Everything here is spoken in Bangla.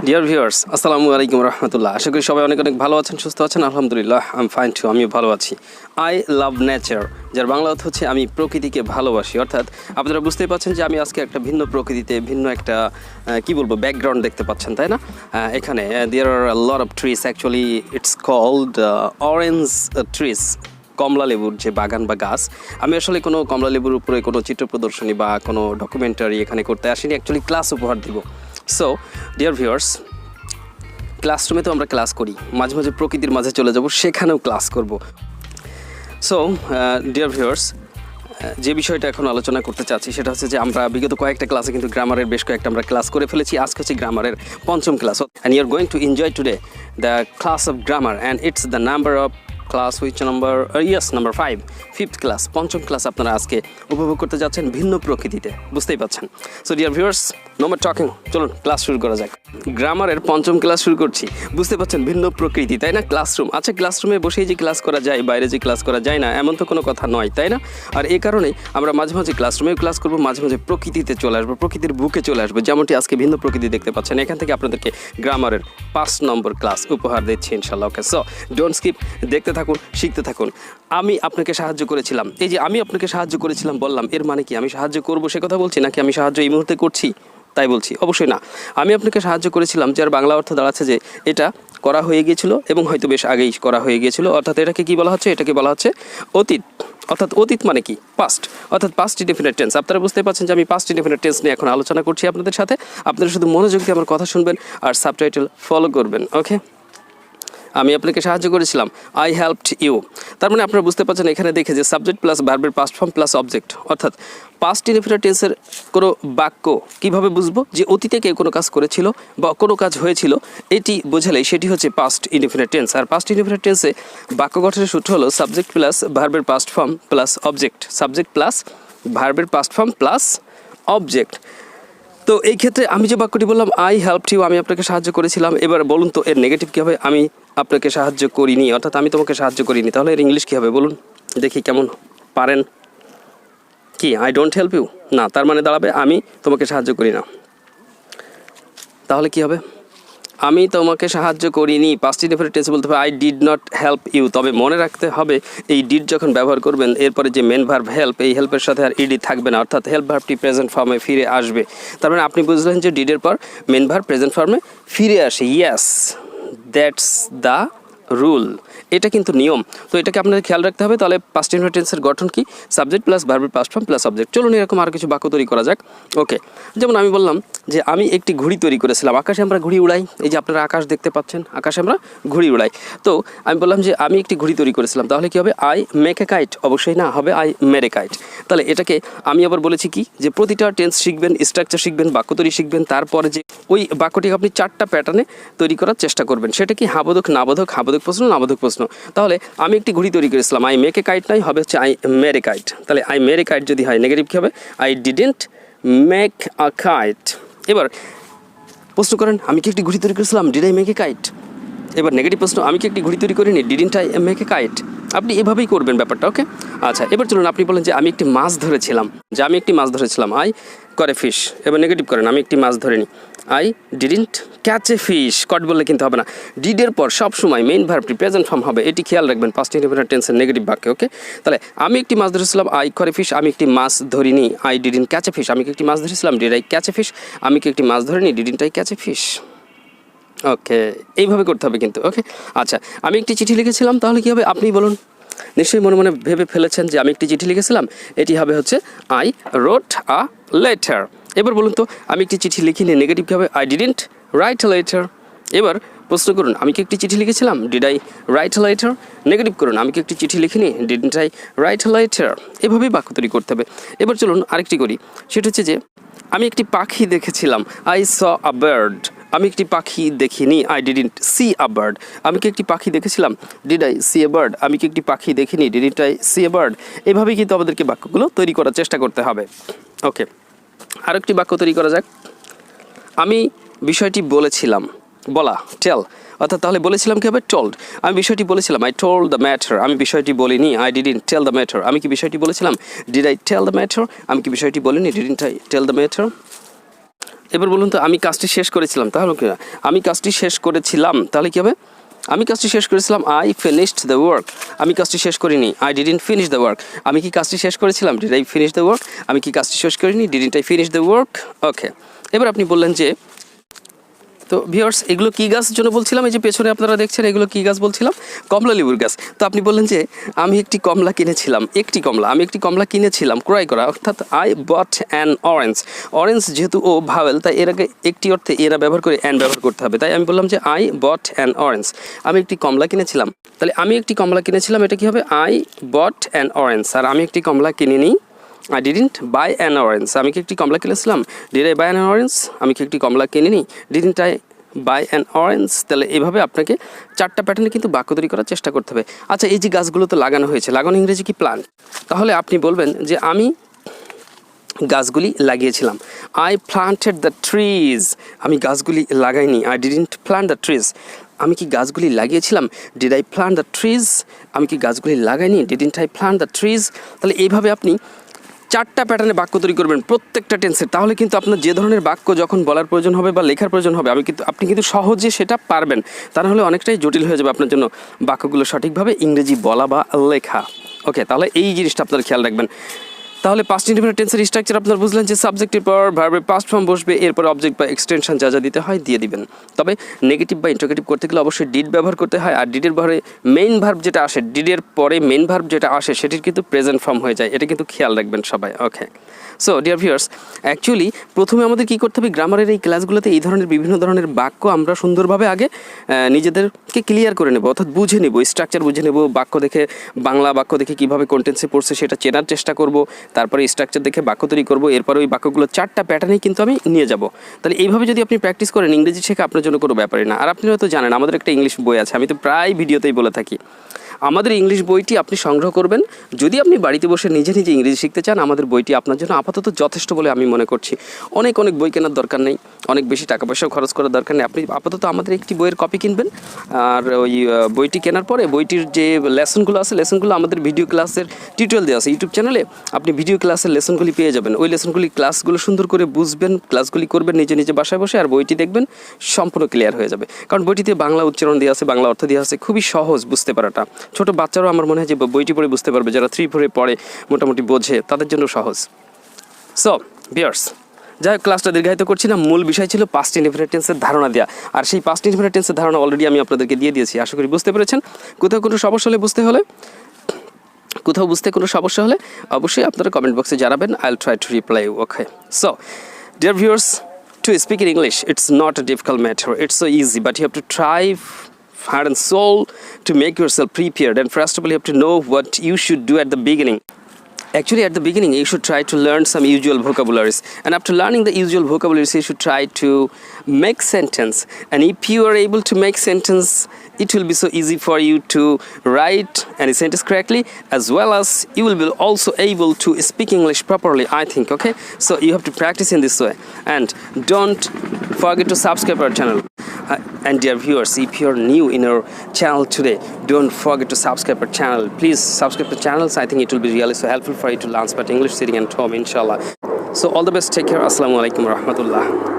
ডিয়ার ভিউয়ার্স, আসসালামু আলাইকুম রহমতুল্লাহ। আশা করি সবাই অনেক অনেক ভালো আছেন, সুস্থ আছেন। আলহামদুলিল্লাহ, আই এম ফাইন টু, আমিও ভালো আছি। আই লাভ নেচার, যার বাংলা অর্থ হচ্ছে আমি প্রকৃতিকে ভালোবাসি। অর্থাৎ আপনারা বুঝতেই পারছেন যে আমি আজকে একটা ভিন্ন প্রকৃতিতে, ভিন্ন একটা কি বলবো, ব্যাকগ্রাউন্ড দেখতে পাচ্ছেন, তাই না? এখানে there are a lot of trees, actually it's called orange trees, কমলা লেবুর যে বাগান বা গাছ। আমি আসলে কোনো কমলা লেবুর উপরে কোনো চিত্র প্রদর্শনী বা কোনো ডকুমেন্টারি এখানে করতে আসিনি, অ্যাকচুয়ালি ক্লাস উপহার দিব। সো ডিয়ার ভিউয়ার্স, ক্লাসরুমে তো আমরা ক্লাস করি, মাঝে মাঝে প্রকৃতির মাঝে চলে যাব, সেখানেও ক্লাস করব। সো ডিয়ার ভিউয়ার্স, যে বিষয়টা এখন আলোচনা করতে চাচ্ছি সেটা হচ্ছে যে আমরা বিগত কয়েকটা ক্লাসে কিন্তু গ্রামারের বেশ কয়েকটা আমরা ক্লাস করে ফেলেছি। আজকে হচ্ছে গ্রামারের পঞ্চম class, and you are going to enjoy today the class of grammar, and it's the number of class which number number 5, fifth class, পঞ্চম ক্লাস আপনারা আজকে উপভোগ করতে যাচ্ছেন ভিন্ন প্রকৃতিতে, বুঝতেই পাচ্ছেন। So dear viewers, no more talking, চলুন ক্লাস শুরু করা যাক। গ্রামারের পঞ্চম ক্লাস শুরু করছি, বুঝতে পাচ্ছেন ভিন্ন প্রকৃতি, তাই না? ক্লাসরুম, আচ্ছা ক্লাসরুমে বসেই যে ক্লাস করা যায়, বাইরে যে ক্লাস করা যায় না, এমন তো কোনো কথা নয়, তাই না? আর এই কারণেই আমরা মাঝে মাঝে ক্লাসরুমেও ক্লাস করবো, মাঝে মাঝে প্রকৃতিতে চলে আসবো, প্রকৃতির বুকে চলে আসবো, যেমনটি আজকে ভিন্ন প্রকৃতি দেখতে পাচ্ছেন। এখান থেকে আপনাদেরকে গ্রামারের 5 নম্বর ক্লাস উপহার দিচ্ছি ইনশাল্লাহ। ওকে, সো ডোন্ট স্কিপ, দেখতে থাকুন, শিখতে থাকুন। আমি আপনাকে সাহায্য করেছিলাম, এই যে আমি আপনাকে সাহায্য করেছিলাম বললাম, এর মানে কি আমি সাহায্য করবো সে কথা বলছি, নাকি আমি সাহায্য এই মুহূর্তে করছি তাই বলছি? অবশ্যই না। আমি আপনাকে সাহায্য করেছিলাম, যার বাংলা অর্থ দাঁড়াচ্ছে যে এটা করা হয়ে গিয়েছিল এবং হয়তো বেশ আগেই করা হয়ে গিয়েছিল। অর্থাৎ এটাকে কি বলা হচ্ছে? এটাকে বলা হচ্ছে অতীত। অর্থাৎ অতীত মানে কি? পাস্ট, অর্থাৎ পাস্ট ইনডেফিনিট টেন্স। আপনারা বুঝতে পারছেন যে আমি পাস্ট ইনডেফিনিট টেন্স নিয়ে এখন আলোচনা করছি আপনাদের সাথে। আপনারা শুধু মনোযোগ দিয়ে আমার কথা শুনবেন আর সাবটাইটেল ফলো করবেন। ওকে, আমি আপনাকে সাহায্য করেছিলাম, আই হেল্পড ইউ। তার মানে আপনারা বুঝতে পারছেন এখানে দেখে যে সাবজেক্ট প্লাস ভার্বের পাস্ট ফর্ম প্লাস অবজেক্ট, অর্থাৎ পাস্ট ইনডেফিনিট টেন্সের কোনো বাক্য কীভাবে বুঝবো যে অতীতে কেউ কোনো কাজ করেছিল বা কোনো কাজ হয়েছিল, এটি বোঝালেই সেটি হচ্ছে পাস্ট ইনডেফিনিট টেন্স। আর পাস্ট ইনডেফিনিট টেন্সে বাক্য গঠনের সূত্র হলো সাবজেক্ট প্লাস ভার্বের past form plus object, subject plus ভার্বের পাস্ট ফর্ম প্লাস অবজেক্ট। তো এই ক্ষেত্রে আমি যে বাক্যটি বললাম, আই হেল্পড ইউ, আমি আপনাকে সাহায্য করেছিলাম, এবার বলুন তো এর নেগেটিভ কী হবে? আমি আপনাকে সাহায্য করিনি, অর্থাৎ আমি তোমাকে সাহায্য করিনি, তাহলে এর ইংলিশ কী হবে বলুন দেখি, কেমন পারেন? কি, আই ডোন্ট হেল্প ইউ? না, তার মানে দাঁড়াবে আমি তোমাকে সাহায্য করি না। তাহলে কি হবে? আমি তোমাকে সাহায্য করিনি, পাস্ট ইনডেফিনিট টেন্সে বলতে হবে I did not help you. তবে মনে রাখতে হবে এই ডিড যখন ব্যবহার করবেন, এরপরে যে মেন ভার্ব হেল্প, এই হেল্পের সাথে আর ইডি থাকবে না, অর্থাৎ হেল্প ভার্বটি প্রেজেন্ট ফর্মে ফিরে আসবে। তার মানে আপনি বুঝলেন যে ডিডের পর মেন ভার্ব প্রেজেন্ট ফর্মে ফিরে আসে। ইয়েস, দ্যাটস দ্য রুল, এটা কিন্তু নিয়ম। তো এটাকে আপনাদের খেয়াল রাখতে হবে। তাহলে পাস্ট ইনডেফিনিট টেন্সের গঠন কি? সাবজেক্ট প্লাস ভার্বের পাস্ট ফর্ম প্লাস অবজেক্ট। চলুন এরকম আর কিছু বাক্য তৈরি করা যাক। ওকে, যেমন আমি বললাম যে আমি একটি ঘুড়ি তৈরি করেছিলাম। আকাশে আমরা ঘুড়ি উড়াই, এই যে আপনারা আকাশ দেখতে পাচ্ছেন, আকাশে আমরা ঘুড়ি উড়াই। তো আমি বললাম যে আমি একটি ঘুড়ি তৈরি করেছিলাম, তাহলে কি হবে? I make a kite? অবশ্যই না, হবে আই মেড এ কাইট। তাহলে এটাকে আমি আবার বলেছি কি, যে প্রতিটা টেন্স শিখবেন, স্ট্রাকচার শিখবেন, বাক্য তৈরি শিখবেন, তারপরে যে ওই বাক্যটিকে আপনি 4টা প্যাটার্নে তৈরি করার চেষ্টা করবেন। সেটা কি? হাবোধক, নাবোধক, হাবোধক প্রশ্ন, নাবোধক প্রশ্ন। তাহলে আমি একটি ঘুড়ি তৈরি করেছিলাম, আই মেক এ কাইট নয়, হবে হচ্ছে আই মেড এ কাইট। তাহলে আই মেড এ কাইট যদি হয়, নেগেটিভ কী হবে? I didn't make a kite. এবার প্রশ্ন করেন, আমি কি একটি ঘুড়ি তৈরি করেছিলাম, did I make a kite? এবার নেগেটিভ প্রশ্ন, আমি কি একটি ঘুড়ি তৈরি করিনি, didn't I make a kite? আপনি এভাবেই করবেন ব্যাপারটা। ওকে, আচ্ছা এবার চলুন আপনি বলেন যে আমি একটি মাছ ধরেছিলাম, যে আমি একটি মাছ ধরেছিলাম, আই করে ফিশ। এবার নেগেটিভ করেন, আমি একটি মাছ ধরিনি, I didn't catch a fish. Caught বললে কিন্তু হবে না, ডিডের পর সবসময় মেইন ভার্বটি প্রেজেন্ট ফর্ম হবে, এটি খেয়াল রাখবেন পাস্ট ইনডেফিনিট টেন্সের নেগেটিভ বাক্যে। ওকে, তাহলে আমি একটি মাছ ধরেছিলাম, আই করে ফিশ, আমি একটি মাছ ধরিনি, I didn't catch a fish. আমি কি একটি মাছ ধরেছিলাম, did I catch a fish? আমি কি একটি মাছ ধরিনি, didn't I catch a fish? Okay, এইভাবে করতে হবে কিন্তু। ওকে, আচ্ছা আমি একটি চিঠি লিখেছিলাম, তাহলে কী হবে আপনি বলুন? নিশ্চয়ই মনে মনে ভেবে ফেলেছেন যে আমি একটি চিঠি লিখেছিলাম, এটি হবে হচ্ছে আই রোট আ লেটার। এবার বলুন তো আমি একটি চিঠি লিখিনি, নেগেটিভ কী হবে? I didn't write a letter. এবার প্রশ্ন করুন, আমি কি একটি চিঠি লিখেছিলাম, did I write a letter? Negative করুন, আমি কি একটি চিঠি লিখিনি, didn't I write a letter? এভাবেই বাক্য তৈরি করতে হবে। এবার চলুন আরেকটি করি, সেটা হচ্ছে যে আমি একটি পাখি দেখেছিলাম, আই স আ বার্ড। আমি একটি পাখি দেখিনি, I didn't see a bird. আমি কি একটি পাখি দেখেছিলাম, did I see a bird? আমি কি একটি পাখি দেখিনি, didn't I see a bird? এভাবেই কিন্তু আমাদেরকে বাক্যগুলো তৈরি করার চেষ্টা করতে হবে। ওকে, আরেকটি বাক্য তৈরি করা যাক। আমি বিষয়টি বলেছিলাম, বলা, টেল, অর্থাৎ তাহলে বলেছিলাম কী হবে? টোল্ড। আমি বিষয়টি বলেছিলাম, আই টোল্ড দ্য ম্যাটার। আমি বিষয়টি বলিনি, I didn't tell the matter. আমি কি বিষয়টি বলেছিলাম, did I tell the matter? আমি কি বিষয়টি বলিনি, didn't I tell the matter? এবার বলুন তো আমি কাজটি শেষ করেছিলাম, তাহলে কি না? আমি কাজটি শেষ করেছিলাম, তাহলে কী হবে? আমি কাজটি শেষ করেছিলাম, আই ফিনিশড দ্য ওয়ার্ক। আমি কাজটি শেষ করিনি, I didn't finish the work. আমি কি কাজটি শেষ করেছিলাম, did I finish the work? আমি কি কাজটি শেষ করিনি, didn't I finish the work? Okay, এবার আপনি বললেন যে, তো ভিউয়ার্স এগুলো কী গাছের জন্য বলছিলাম? এই যে পেছনে আপনারা দেখছেন এগুলো কী গাছ বলছিলাম? কমলা লেবুর গাছ। তো আপনি বললেন যে আমি একটি কমলা কিনেছিলাম, আমি একটি কমলা কিনেছিলাম, ক্রয় করা, অর্থাৎ I bought an orange. Orange যেহেতু ও ভাওয়েল, তাই এর আগে একটি অর্থে এরা ব্যবহার করে অ্যান ব্যবহার করতে হবে, তাই আমি বললাম যে আই বট অ্যান অরেঞ্জ। আমি একটি কমলা কিনেছিলাম, তাহলে আমি একটি কমলা কিনেছিলাম, এটা কী হবে? I bought an orange. আর আমি একটি কমলা কিনিনি, I didn't buy an orange. আমি কি একটি কমলা কিনেছিলাম? Did I buy an orange? আমি কি একটি কমলা কিনিনি? Didn't I buy an orange? তাহলে এইভাবে আপনাকে 4টা প্যাটার্নে কিন্তু বাক্য তৈরি করার চেষ্টা করতে হবে। আচ্ছা, এই যে গাছগুলো তো লাগানো হয়েছে, লাগানো ইংরেজি কি প্লান্ট? তাহলে আপনি বলবেন যে আমি গাছগুলি লাগিয়েছিলাম, আই প্লান্টেড দ্য ট্রিজ। আমি গাছগুলি লাগাইনি, I didn't plant the trees. আমি কি গাছগুলি লাগিয়েছিলাম, did I plant the trees? আমি কি গাছগুলি লাগাইনি, didn't I plant the trees? তাহলে এইভাবে আপনি 4টা প্যাটার্নে বাক্য তৈরি করবেন প্রত্যেকটা টেন্সের। তাহলে কিন্তু আপনার যে ধরনের বাক্য যখন বলার প্রয়োজন হবে বা লেখার প্রয়োজন হবে, আপনি কিন্তু সহজে সেটা পারবেন। তা নাহলে অনেকটাই জটিল হয়ে যাবে আপনার জন্য বাক্যগুলো সঠিকভাবে ইংরেজি বলা বা লেখা। ওকে, তাহলে এই জিনিসটা আপনারা খেয়াল রাখবেন। তাহলে পাস্ট ইনডিফিনিট টেন্সের স্ট্রাকচার আপনারা বুঝলেন যে সাবজেক্টের পর ভার্বের পাস্ট ফর্ম বসবে, এরপর অবজেক্ট বা এক্সটেনশন যা যা দিতে হয় দিয়ে দিবেন। তবে নেগেটিভ বা ইন্টারোগেটিভ করতে গেলে অবশ্যই ডিড ব্যবহার করতে হয়, আর ডিডের পরে মেইন ভার্ব যেটা আসে, ডিডের পরে মেইন ভার্ব যেটা আসে সেটির কিন্তু প্রেজেন্ট ফর্ম হয়ে যায়, এটা কিন্তু খেয়াল রাখবেন সবাই। ওকে, সো ডিয়ার ভিউয়ার্স, অ্যাকচুয়ালি প্রথমে আমাদের কী করতে হবে, গ্রামারের এই ক্লাসগুলোতে এই ধরনের বিভিন্ন ধরনের বাক্য আমরা সুন্দরভাবে আগে নিজেদেরকে ক্লিয়ার করে নেব, অর্থাৎ বুঝে নেব, স্ট্রাকচার বুঝে নেব, বাক্য দেখে, বাংলা বাক্য দেখে কীভাবে কন্টেন্সে পড়ছে সেটা চেনার চেষ্টা করব, তারপরে স্ট্রাকচার দেখে বাক্য তৈরি করবো, এরপরে ওই বাক্যগুলো 4টা প্যাটার্নেই কিন্তু আমি নিয়ে যাব। তাহলে এইভাবে যদি আপনি প্র্যাকটিস করেন, ইংরেজি শেখা আপনার জন্য কোনো ব্যাপারই না। আর আপনি হয়তো জানেন আমাদের একটা ইংলিশ বই আছে, আমি তো প্রায় ভিডিওতেই বলে থাকি, আমাদের ইংলিশ বইটি আপনি সংগ্রহ করবেন যদি আপনি বাড়িতে বসে নিজে নিজে ইংরেজি শিখতে চান। আমাদের বইটি আপনার জন্য আপাতত যথেষ্ট বলে আমি মনে করছি। অনেক বই কেনার দরকার নেই, অনেক বেশি টাকা পয়সাও খরচ করার দরকার নেই। আপনি আপাতত আমাদের একটি বইয়ের কপি কিনবেন, আর ওই বইটি কেনার পরে বইটির যে লেসনগুলো আছে, লেসনগুলো আমাদের ভিডিও ক্লাসের টিউটোরিয়াল দেওয়া আছে ইউটিউব চ্যানেলে, আপনি ভিডিও ক্লাসের লেসনগুলি পেয়ে যাবেন। ওই লেসনগুলি ক্লাসগুলো সুন্দর করে বুঝবেন, ক্লাসগুলি করবেন নিজে নিজে বাসায় বসে, আর বইটি দেখবেন সম্পূর্ণ ক্লিয়ার হয়ে যাবে। কারণ বইটিতে বাংলা উচ্চারণ দেওয়া আছে, বাংলা অর্থ দেওয়া আছে, খুবই সহজ বুঝতে পারাটা। ছোটো বাচ্চারাও আমার মনে হয় যে বইটি পড়ে বুঝতে পারবে, যারা 3-4 পড়ে মোটামুটি বোঝে, তাদের জন্য সহজ। সো ভিউয়ার্স, যাই হোক, ক্লাসটা দীর্ঘায়িত করছি না, মূল বিষয় ছিল পাস্ট ইনডিফিনিট টেন্সের ধারণা দেওয়া। আর সেই পাস্ট ইনডিফিনিট টেন্সের ধারণা অলরেডি আমি আপনাদেরকে দিয়ে দিয়েছি, আশা করি বুঝতে পেরেছেন। কোথাও কোনো সমস্যা হলে অবশ্যই আপনারা কমেন্ট বক্সে জানাবেন, I will try to reply you. Okay, so dear viewers, to speak in English, it's not a difficult matter, it's so easy, but you have to try heart and soul to make yourself prepared. And first of all, you have to know what you should do at the beginning. Actually, at the beginning, you should try to learn some usual vocabularies. And after learning the usual vocabularies, you should try to make sentence. And if you are able to make sentence, it will be so easy for you to write any sentence correctly, as well as you will be also able to speak English properly, I think. Okay, so you have to practice in this way. And don't forget to subscribe our channel. And dear viewers, if you're new in our channel today, don't forget to subscribe our channel. Please subscribe to channels. I think it will be really so helpful for you to learn English sitting at home, inshallah. So all the best, take care. Assalamu alaikum wa rahmatullah.